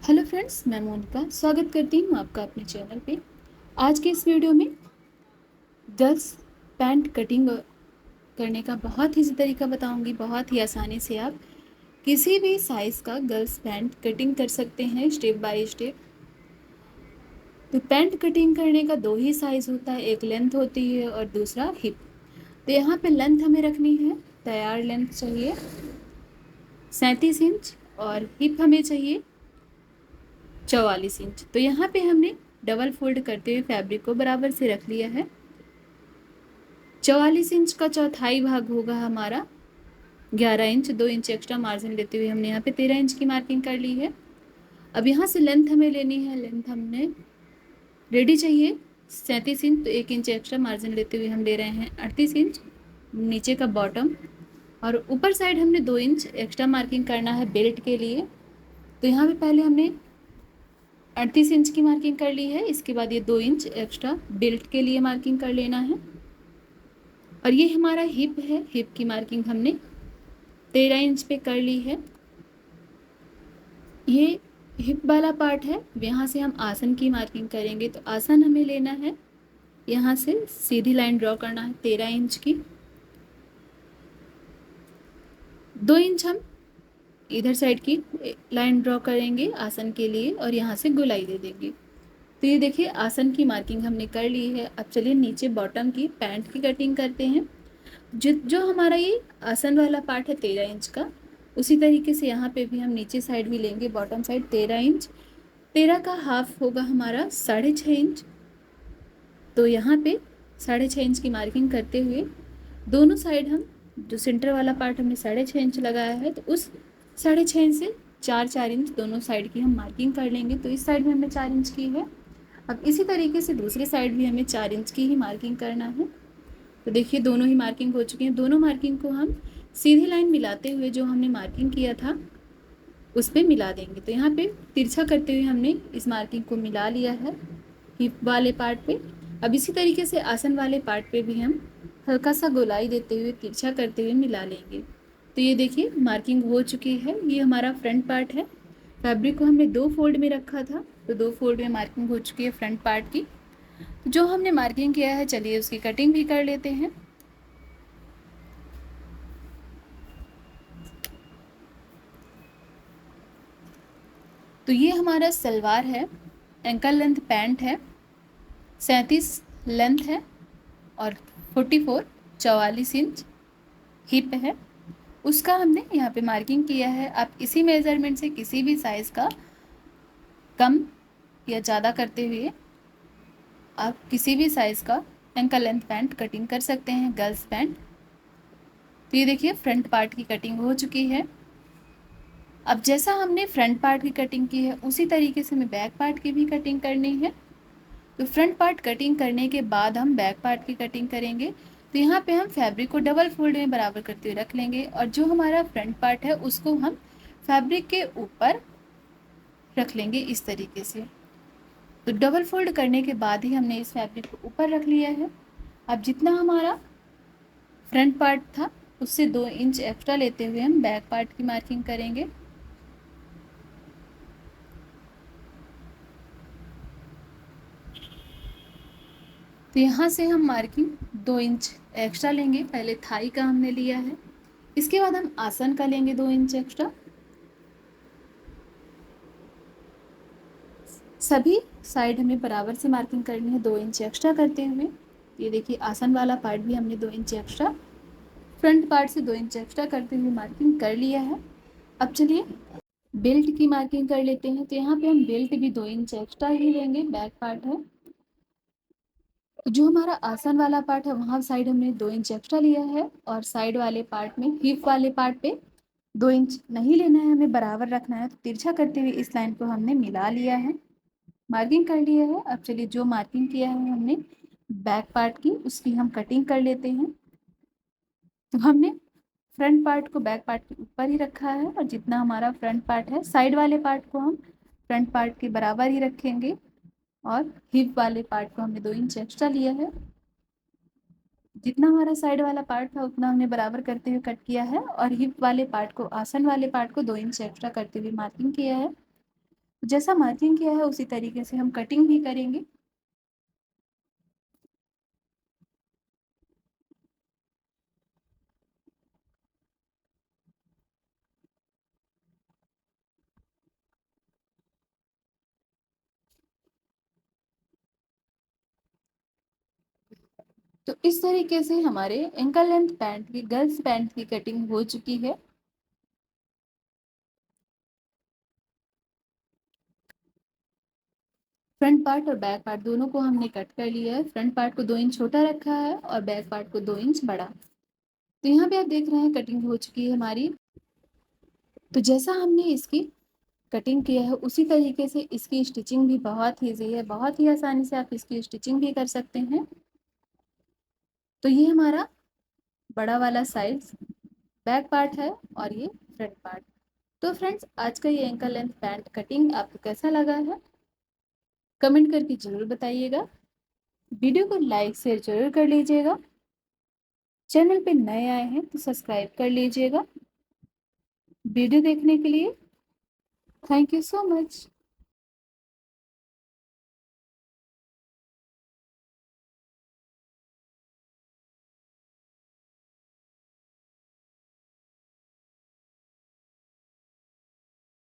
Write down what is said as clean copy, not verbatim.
Hello friends, मैं मोनिका स्वागत करती हूँ आपका अपने चैनल पे। आज के इस वीडियो में गर्ल्स पैंट कटिंग करने का बहुत ही तरीका बताऊंगी। बहुत ही आसानी से आप किसी भी साइज़ का गर्ल्स पैंट कटिंग कर सकते हैं स्टेप बाय स्टेप। तो पैंट कटिंग करने का दो ही साइज़ होता है, एक लेंथ होती है और दूसरा हिप। तो यहाँ पे लेंथ हमें रखनी है, तैयार लेंथ चाहिए 37 इंच और हिप हमें चाहिए 44 इंच। तो यहाँ पे हमने डबल फोल्ड करते हुए फैब्रिक को बराबर से रख लिया है। 44 इंच का चौथाई भाग होगा हमारा 11 इंच। 2 इंच एक्स्ट्रा मार्जिन लेते हुए हमने यहाँ पे 13 इंच की मार्किंग कर ली है। अब यहाँ से लेंथ हमें लेनी है। लेंथ हमने रेडी चाहिए 37 इंच, तो 1 इंच एक्स्ट्रा मार्जिन लेते हुए हम ले रहे हैं 38 इंच नीचे का बॉटम। और ऊपर साइड हमने 2 इंच एक्स्ट्रा मार्किंग करना है बेल्ट के लिए। तो यहाँ पे पहले हमने 38 इंच की मार्किंग कर ली है, इसके बाद ये 2 इंच एक्स्ट्रा बेल्ट के लिए मार्किंग कर लेना है। और ये हमारा हिप है, हिप की मार्किंग हमने 13 इंच पे कर ली है। ये हिप वाला पार्ट है, यहाँ से हम आसन की मार्किंग करेंगे। तो आसन हमें लेना है, यहाँ से सीधी लाइन ड्रॉ करना है 13 इंच की। 2 इंच हम इधर साइड की लाइन ड्रॉ करेंगे आसन के लिए और यहाँ से गोलाई दे देंगे। तो ये देखिए आसन की मार्किंग हमने कर ली है। अब चलिए नीचे बॉटम की पैंट की कटिंग करते हैं। जो हमारा ये आसन वाला पार्ट है 13 इंच का, उसी तरीके से यहाँ पे भी हम नीचे साइड भी लेंगे। बॉटम साइड 13 इंच, 13 का हाफ होगा हमारा 6.5 इंच। तो यहाँ पे 6.5 इंच की मार्किंग करते हुए दोनों साइड हम, जो सेंटर वाला पार्ट हमने 6.5 इंच लगाया है, तो उस 6.5 इंच से 4-4 इंच दोनों साइड की हम मार्किंग कर लेंगे। तो इस साइड में हमने 4 इंच की है। अब इसी तरीके से दूसरी साइड भी हमें 4 इंच की ही मार्किंग करना है। तो देखिए दोनों ही मार्किंग हो चुकी हैं। दोनों मार्किंग को हम सीधी लाइन मिलाते हुए जो हमने मार्किंग किया था उस पर मिला देंगे। तो यहाँ पे तिरछा करते हुए हमने इस मार्किंग को मिला लिया है हिप वाले पार्ट पे। अब इसी तरीके से आसन वाले पार्ट पे भी हम हल्का सा गोलाई देते हुए तिरछा करते हुए मिला लेंगे। तो ये देखिए मार्किंग हो चुकी है। ये हमारा फ्रंट पार्ट है। फैब्रिक को हमने 2 फोल्ड में रखा था, तो 2 फोल्ड में मार्किंग हो चुकी है फ्रंट पार्ट की। तो जो हमने मार्किंग किया है, चलिए उसकी कटिंग भी कर लेते हैं। तो ये हमारा सलवार है, एंकल लेंथ पैंट है, 37 लेंथ है और 44 हिप है। उसका हमने यहाँ पे मार्किंग किया है। आप इसी मेजरमेंट से किसी भी साइज़ का कम या ज़्यादा करते हुए आप किसी भी साइज़ का एंकल लेंथ पैंट कटिंग कर सकते हैं, गर्ल्स पैंट। तो ये देखिए फ्रंट पार्ट की कटिंग हो चुकी है। अब जैसा हमने फ्रंट पार्ट की कटिंग की है, उसी तरीके से हमें बैक पार्ट की भी कटिंग करनी है। तो फ्रंट पार्ट कटिंग करने के बाद हम बैक पार्ट की कटिंग करेंगे। तो यहाँ पे हम फैब्रिक को डबल फोल्ड में बराबर करते हुए रख लेंगे और जो हमारा फ्रंट पार्ट है उसको हम फैब्रिक के ऊपर रख लेंगे इस तरीके से। तो डबल फोल्ड करने के बाद ही हमने इस फैब्रिक को ऊपर रख लिया है। अब जितना हमारा फ्रंट पार्ट था उससे 2 इंच एक्स्ट्रा लेते हुए हम बैक पार्ट की मार्किंग करेंगे। तो यहाँ से हम मार्किंग 2 इंच एक्स्ट्रा लेंगे। पहले थाई का हमने लिया है, इसके बाद हम आसन का लेंगे 2 इंच एक्स्ट्रा। सभी साइड हमें बराबर से मार्किंग करनी है 2 इंच एक्स्ट्रा करते हुए। ये देखिए आसन वाला पार्ट भी हमने 2 इंच एक्स्ट्रा, फ्रंट पार्ट से 2 इंच एक्स्ट्रा करते हुए मार्किंग कर लिया है। अब चलिए बेल्ट की मार्किंग कर लेते हैं। तो यहाँ पे हम बेल्ट भी 2 इंच एक्स्ट्रा ही लेंगे। बैक पार्ट है, तो जो हमारा आसन वाला पार्ट है वहाँ साइड हमने 2 इंच एक्स्ट्रा लिया है और साइड वाले पार्ट में, हिप वाले पार्ट पे 2 इंच नहीं लेना है, हमें बराबर रखना है। तो तिरछा करते हुए इस लाइन को हमने मिला लिया है, मार्किंग कर लिया है। अब चलिए जो मार्किंग किया है हमने बैक पार्ट की, उसकी हम कटिंग कर लेते हैं। तो हमने फ्रंट पार्ट को बैक पार्ट के ऊपर ही रखा है और जितना हमारा फ्रंट पार्ट है, साइड वाले पार्ट को हम फ्रंट पार्ट के बराबर ही रखेंगे और हिप वाले पार्ट को हमने 2 इंच एक्स्ट्रा लिया है। जितना हमारा साइड वाला पार्ट था उतना हमने बराबर करते हुए कट किया है और हिप वाले पार्ट को, आसन वाले पार्ट को 2 इंच एक्स्ट्रा करते हुए मार्किंग किया है। जैसा मार्किंग किया है उसी तरीके से हम कटिंग भी करेंगे। तो इस तरीके से हमारे एंकल लेंथ पैंट की, गर्ल्स पैंट की कटिंग हो चुकी है। फ्रंट पार्ट और बैक पार्ट दोनों को हमने कट कर लिया है। फ्रंट पार्ट को 2 इंच छोटा रखा है और बैक पार्ट को 2 इंच बड़ा। तो यहाँ पे आप देख रहे हैं कटिंग हो चुकी है हमारी। तो जैसा हमने इसकी कटिंग किया है उसी तरीके से इसकी स्टिचिंग भी बहुत ईजी है, बहुत ही आसानी से आप इसकी स्टिचिंग भी कर सकते हैं। तो ये हमारा बड़ा वाला साइज बैक पार्ट है और ये फ्रंट पार्ट। तो फ्रेंड्स, आज का ये एंकल लेंथ पैंट कटिंग आपको कैसा लगा है कमेंट करके जरूर बताइएगा। वीडियो को लाइक शेयर जरूर कर लीजिएगा। चैनल पे नए आए हैं तो सब्सक्राइब कर लीजिएगा। वीडियो देखने के लिए थैंक यू सो मच।